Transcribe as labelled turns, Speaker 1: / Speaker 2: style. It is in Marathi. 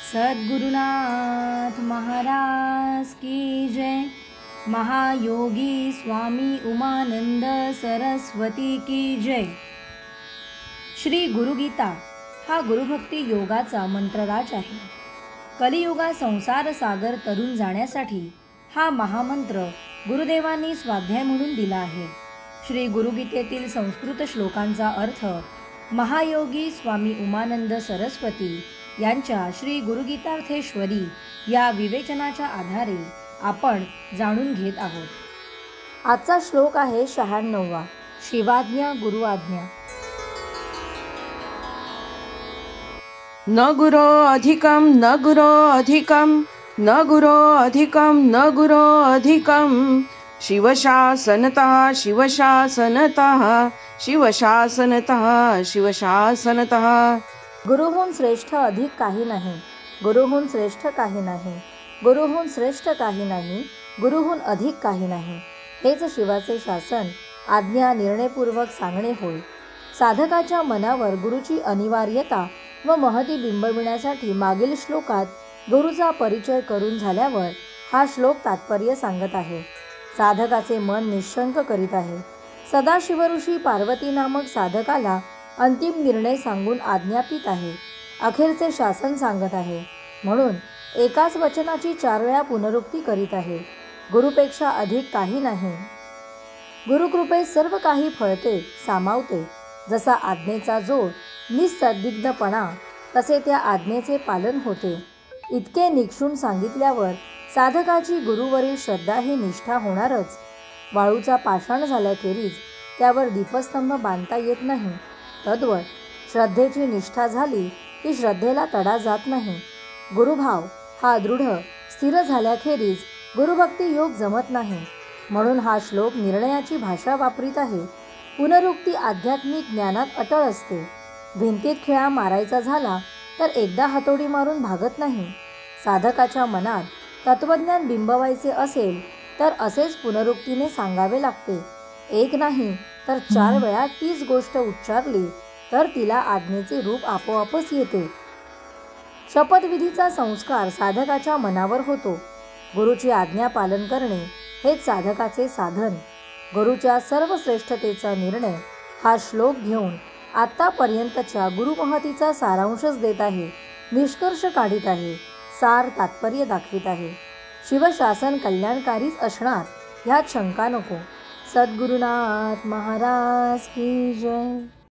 Speaker 1: सद्गुरुनाथ महाराज की जय। महायोगी स्वामी उमानंद सरस्वती की जय। श्री गुरुगीता हा गुरुभक्ती योगाचा मंत्रराज आहे। कलियुगा संसार सागर तरून जाण्यासाठी हा महामंत्र गुरुदेवांनी स्वाध्याय म्हणून दिला आहे। श्री गुरुगीतेतील संस्कृत श्लोकांचा अर्थ महायोगी स्वामी उमानंद सरस्वती यांच्या श्री गुरुगीतार्थेश्वरी या विवेचनाच्या आधारे आपण जाणून घेत आहोत। आजचा श्लोक आहे 96वा। शिवाज्ञा गुरु आज्ञा।
Speaker 2: न गुरो अधिकम न गुरो अधिकम न गुरो अधिकम न गुरो अधिकम शिवशासनतः शिवशासनतः शिवशासनतः शिवशासनतः।
Speaker 1: गुरुहून श्रेष्ठ अधिक काही नाही, गुरुहून श्रेष्ठ काही नाही, गुरुहून श्रेष्ठ काही नाही, गुरुहून अधिक काही नाही। हेच शिवाचे शासन आज्ञा निर्णयपूर्वक सांगणे होय। साधकाच्या मनावर गुरुची अनिवार्यता व महती बिंबविण्यासाठी मागील श्लोकात गुरुचा परिचय करून झाल्यावर हा श्लोक तात्पर्य सांगत आहे। साधकाचे मन निशंक करीत आहे। सदाशिव ऋषी पार्वती नामक साधकाला अंतिम निर्णय सांगून आज्ञापित आहे, अखेरचे शासन सांगत आहे। म्हणून एकाच वचनाची 4 वेळा पुनरुक्ती करीत आहे। गुरुपेक्षा अधिक काही नाही। गुरुकृपेत सर्व काही फळते सामावते। जसा आज्ञेचा जोर निसंदिग्धपणा तसे त्या आज्ञेचे पालन होते। इतके निक्षून सांगितल्यावर साधकाची गुरुवरील श्रद्धा ही निष्ठा होणारच। वाळूचा पाषाण झाल्याखेरीज त्यावर दीपस्तंभ बांधता येत नाही, तद्वत श्रद्धेची निष्ठा झाली की श्रद्धेला तडा जात नाही। गुरुभाव हा दृढ स्थिर झाल्याखेरीज गुरुभक्ती योग जमत नाही। म्हणून हा श्लोक निर्णयाची भाषा वापरीत आहे। पुनरुक्ती आध्यात्मिक ज्ञानात अटळ असते। भिंतीत खिळा मारायचा झाला तर एकदा हातोडी मारून भागत नाही। साधकाच्या मनात तत्वज्ञान बिंबवायचे असेल तर असेच पुनरुक्तीने सांगावे लागते। एक नाही तर 4 वेळा तीच गोष्ट उच्चारली तर तिला आज्ञेचे रूप आपोआपच येते। शपथविधीचा संस्कार साधकाच्या मनावर होतो। गुरुची आज्ञा पालन करणे हेच साधकाचे साधन। गुरुच्या सर्व श्रेष्ठतेचा निर्णय हा श्लोक घेऊन आतापर्यंतच्या गुरुमहतीचा सारांशच देत आहे, निष्कर्ष काढीत आहे, सार तात्पर्य दाखवित आहे। शिवशासन कल्याणकारीच असणार ह्यात शंका नको। सद्गुरुनाथ महाराज की जय।